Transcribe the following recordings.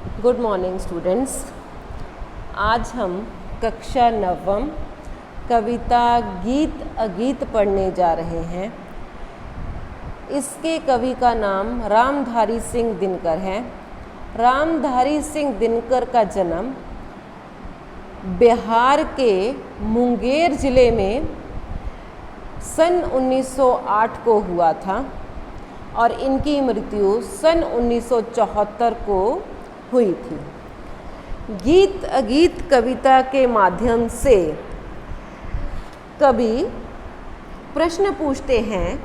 Good morning students. आज हम कक्षा नवम कविता गीत अगीत पढ़ने जा रहे हैं। इसके कवि का नाम रामधारी सिंह दिनकर है। रामधारी सिंह दिनकर का जन्म बिहार के मुंगेर ज़िले में सन 1908 को हुआ था और इनकी मृत्यु सन 1974 को हुई थी। गीत अगीत कविता के माध्यम से कवि प्रश्न पूछते हैं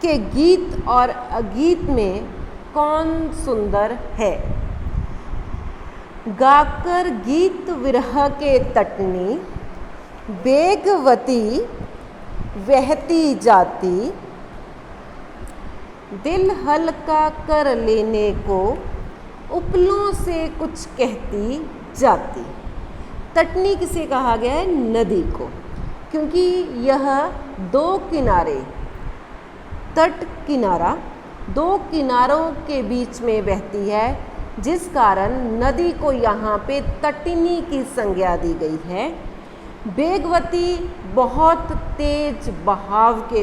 कि गीत और अगीत में कौन सुंदर है। गाकर गीत विरह के तटनी बेगवती बहती जाती, दिल हल्का कर लेने को उपलों से कुछ कहती जाती। तटनी किसे कहा गया है? नदी को, क्योंकि यह दो किनारे, तट किनारा दो किनारों के बीच में बहती है, जिस कारण नदी को यहाँ पे तटनी की संज्ञा दी गई है। बेगवती बहुत तेज बहाव के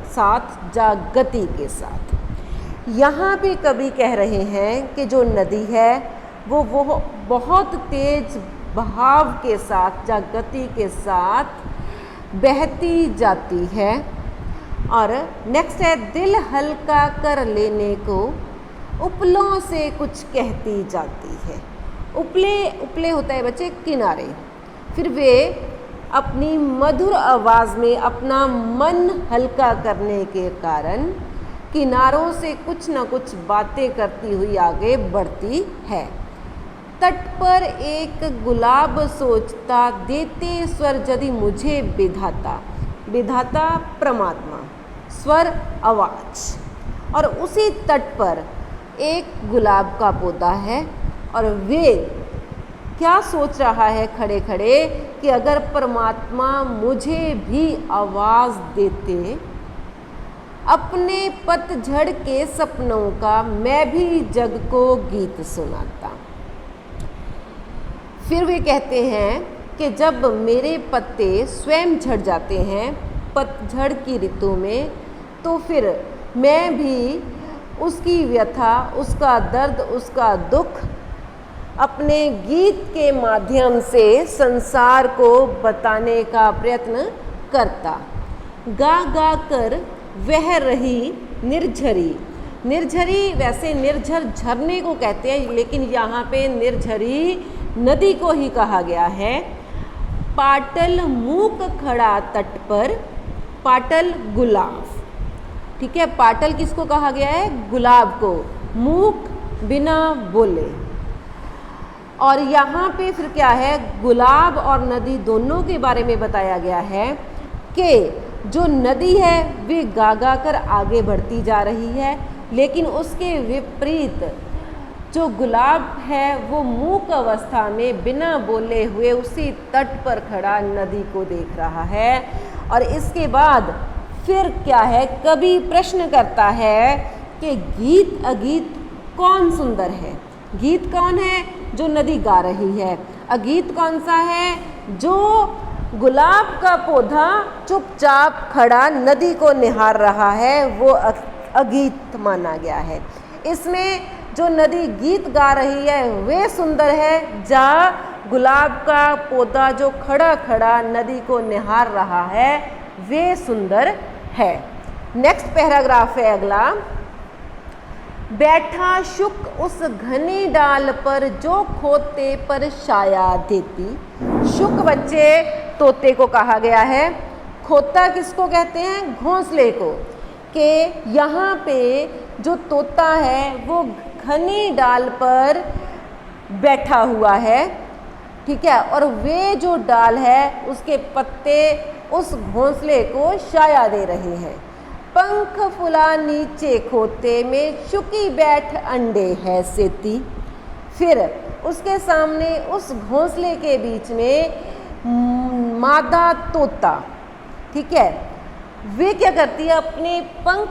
साथ या गति के साथ। यहाँ पे कवि कह रहे हैं कि जो नदी है वो बहुत तेज बहाव के साथ या गति के साथ बहती जाती है। और नेक्स्ट है, दिल हल्का कर लेने को उपलों से कुछ कहती जाती है। उपले होता है बच्चे किनारे। फिर वे अपनी मधुर आवाज़ में अपना मन हल्का करने के कारण किनारों से कुछ न कुछ बातें करती हुई आगे बढ़ती है। तट पर एक गुलाब सोचता, देते स्वर यदि मुझे विधाता। विधाता परमात्मा, स्वर आवाज। और उसी तट पर एक गुलाब का पौधा है और वे क्या सोच रहा है खड़े खड़े कि अगर परमात्मा मुझे भी आवाज़ देते, अपने पतझड़ के सपनों का मैं भी जग को गीत सुनाता। फिर वे कहते हैं कि जब मेरे पत्ते स्वयं झड़ जाते हैं पतझड़ की ऋतु में, तो फिर मैं भी उसकी व्यथा, उसका दर्द, उसका दुख अपने गीत के माध्यम से संसार को बताने का प्रयत्न करता। गा गा कर वह रही निर्झरी। निर्झरी वैसे निर्झर झरने को कहते हैं, लेकिन यहाँ पे निर्झरी नदी को ही कहा गया है। पाटल मूक खड़ा तट पर, पाटल गुलाब, ठीक है। पाटल किसको कहा गया है? गुलाब को। मूक बिना बोले। और यहाँ पे फिर क्या है? गुलाब और नदी दोनों के बारे में बताया गया है कि जो नदी है वे गा गा कर आगे बढ़ती जा रही है, लेकिन उसके विपरीत जो गुलाब है वो मूक अवस्था में बिना बोले हुए उसी तट पर खड़ा नदी को देख रहा है। और इसके बाद फिर क्या है? कवि प्रश्न करता है कि गीत अगीत कौन सुंदर है। गीत कौन है? जो नदी गा रही है। अगीत कौन सा है? जो गुलाब का पौधा चुपचाप खड़ा नदी को निहार रहा है, वो अगीत माना गया है। इसमें जो नदी गीत गा रही है वे सुंदर है, जहाँ गुलाब का पौधा जो खड़ा खड़ा नदी को निहार रहा है वे सुंदर है। नेक्स्ट पैराग्राफ है अगला। बैठा शुक उस घनी डाल पर, जो खोते पर छाया देती। शुक बच्चे तोते को कहा गया है। खोता किसको कहते हैं? घोंसले को। कि यहाँ पे जो तोता है वो घनी डाल पर बैठा हुआ है, ठीक है। और वे जो डाल है उसके पत्ते उस घोंसले को छाया दे रहे हैं। पंख फुला नीचे खोते में, शुकी बैठ अंडे है सेती। फिर उसके सामने उस घोंसले के बीच में मादा तोता, ठीक है, वे क्या करती है? अपने पंख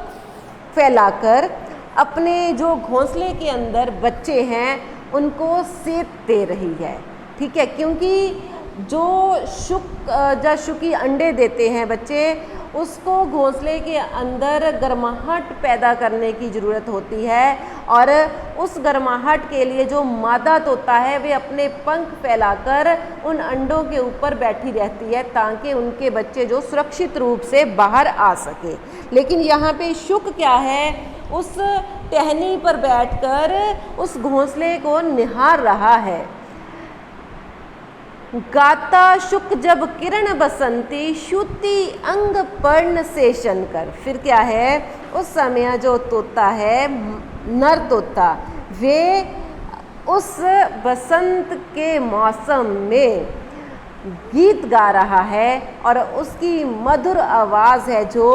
फैलाकर अपने जो घोंसले के अंदर बच्चे हैं उनको सेध दे रही है। ठीक है, क्योंकि जब शुकी अंडे देते हैं बच्चे, उसको घोंसले के अंदर गर्माहट पैदा करने की ज़रूरत होती है, और उस गर्माहट के लिए जो मादा तोता है वे अपने पंख फैलाकर उन अंडों के ऊपर बैठी रहती है ताकि उनके बच्चे जो सुरक्षित रूप से बाहर आ सके। लेकिन यहाँ पे शुक क्या है, उस टहनी पर बैठकर उस घोंसले को निहार रहा है। गाता शुक जब किरण बसंती, श्रुति अंग पर्ण सेशन कर। फिर क्या है, उस समय जो तोता है, नर तोता, वे उस बसंत के मौसम में गीत गा रहा है, और उसकी मधुर आवाज़ है जो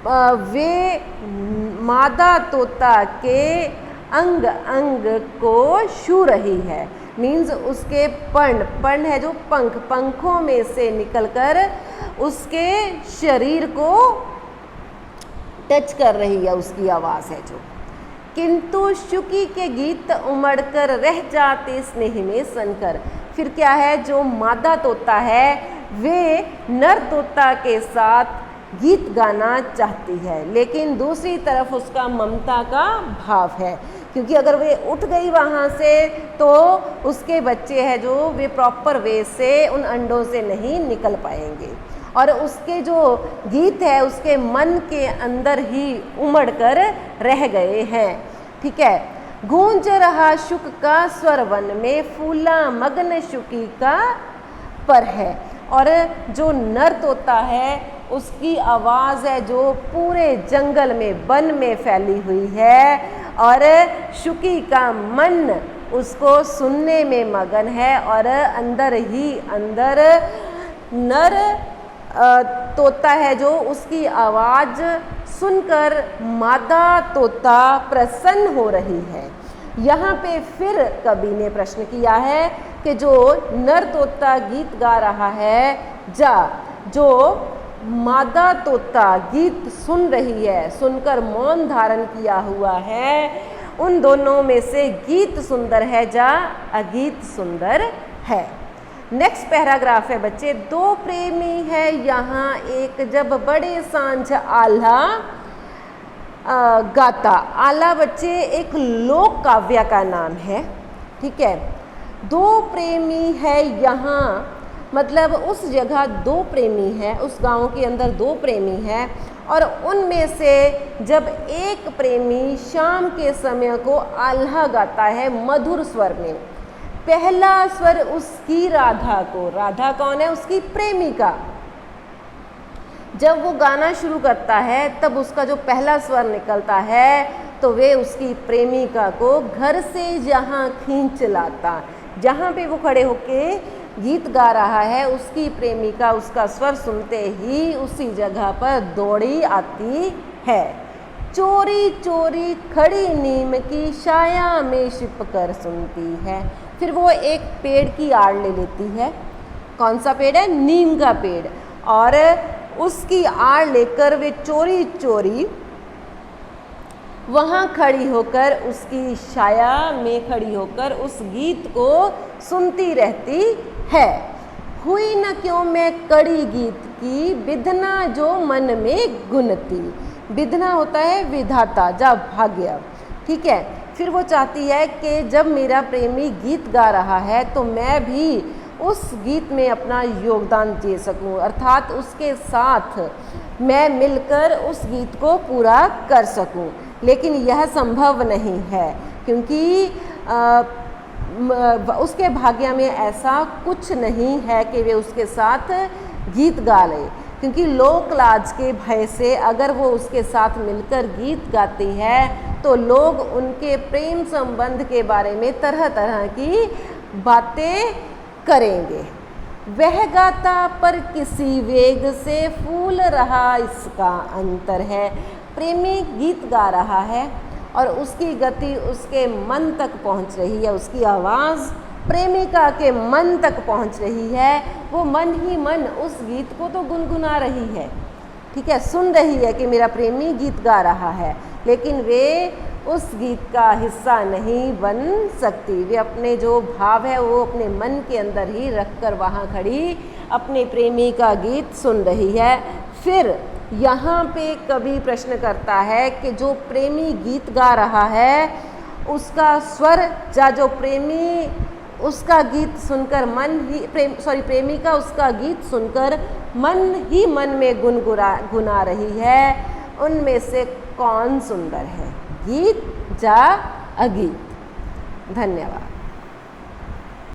वे मादा तोता के अंग अंग को छू रही है। मीन्स उसके पर्ण है जो पंखों में से निकलकर उसके शरीर को टच कर रही है, उसकी आवाज़ है जो। किंतु शुकी के गीत उमड़कर रह जाते स्नेह में सनकर। फिर क्या है, जो मादा तोता है वे नर तोता के साथ गीत गाना चाहती है, लेकिन दूसरी तरफ उसका ममता का भाव है, क्योंकि अगर वे उठ गई वहाँ से तो उसके बच्चे हैं जो वे प्रॉपर वे से उन अंडों से नहीं निकल पाएंगे, और उसके जो गीत है उसके मन के अंदर ही उमड़ कर रह गए हैं। ठीक है, गूंज रहा शुक का स्वर वन में, फूला मग्न शुकी का पर है। और जो नर तोता है उसकी आवाज़ है जो पूरे जंगल में, वन में फैली हुई है, और शुकी का मन उसको सुनने में मगन है, और अंदर ही अंदर नर तोता है जो उसकी आवाज़ सुनकर मादा तोता प्रसन्न हो रही है। यहाँ पे फिर कवि ने प्रश्न किया है कि जो नर तोता गीत गा रहा है, जो मादा तोता गीत सुन रही है, सुनकर मौन धारण किया हुआ है, उन दोनों में से गीत सुंदर है या अगीत सुंदर है। नेक्स्ट पैराग्राफ है बच्चे, दो प्रेमी है यहाँ एक, जब बड़े सांझ आल्हा गाता। आला बच्चे एक लोक काव्य का नाम है। ठीक है, दो प्रेमी है यहाँ, मतलब उस जगह दो प्रेमी हैं, उस गांव के अंदर दो प्रेमी हैं, और उनमें से जब एक प्रेमी शाम के समय को आल्हा गाता है मधुर स्वर में, पहला स्वर उसकी राधा को, राधा कौन है, उसकी प्रेमिका, जब वो गाना शुरू करता है तब उसका जो पहला स्वर निकलता है तो वे उसकी प्रेमिका को घर से जहाँ खींच लाता, जहाँ पे वो खड़े होके गीत गा रहा है, उसकी प्रेमिका उसका स्वर सुनते ही उसी जगह पर दौड़ी आती है। चोरी चोरी खड़ी नीम की छाया में छिप कर सुनती है। फिर वो एक पेड़ की आड़ ले लेती है। कौन सा पेड़ है, नीम का पेड़, और उसकी आड़ लेकर वे चोरी चोरी वहाँ खड़ी होकर, उसकी छाया में खड़ी होकर उस गीत को सुनती रहती है। हुई न क्यों मैं कड़ी गीत की, विधना जो मन में गुनती। विधना होता है विधाता, जा भाग्य। ठीक है, फिर वो चाहती है कि जब मेरा प्रेमी गीत गा रहा है तो मैं भी उस गीत में अपना योगदान दे सकूं, अर्थात उसके साथ मैं मिलकर उस गीत को पूरा कर सकूं। लेकिन यह संभव नहीं है, क्योंकि उसके भाग्य में ऐसा कुछ नहीं है कि वे उसके साथ गीत गा ले, क्योंकि लोक लाज के भय से अगर वो उसके साथ मिलकर गीत गाती है तो लोग उनके प्रेम संबंध के बारे में तरह तरह की बातें करेंगे। वह गाता पर किसी वेग से फूल रहा, इसका अंतर है। प्रेमी गीत गा रहा है और उसकी गति उसके मन तक पहुंच रही है, उसकी आवाज़ प्रेमिका के मन तक पहुंच रही है। वो मन ही मन उस गीत को तो गुनगुना रही है, ठीक है, सुन रही है कि मेरा प्रेमी गीत गा रहा है, लेकिन वे उस गीत का हिस्सा नहीं बन सकती। वे अपने जो भाव है वो अपने मन के अंदर ही रख कर वहाँ खड़ी अपने प्रेमी का गीत सुन रही है। फिर यहाँ पे कवि प्रश्न करता है कि जो प्रेमी गीत गा रहा है उसका स्वर या जो प्रेमी उसका गीत सुनकर प्रेमी का उसका गीत सुनकर मन ही मन में गुनगुना रही है, उनमें से कौन सुंदर है, गीत या अगीत। धन्यवाद।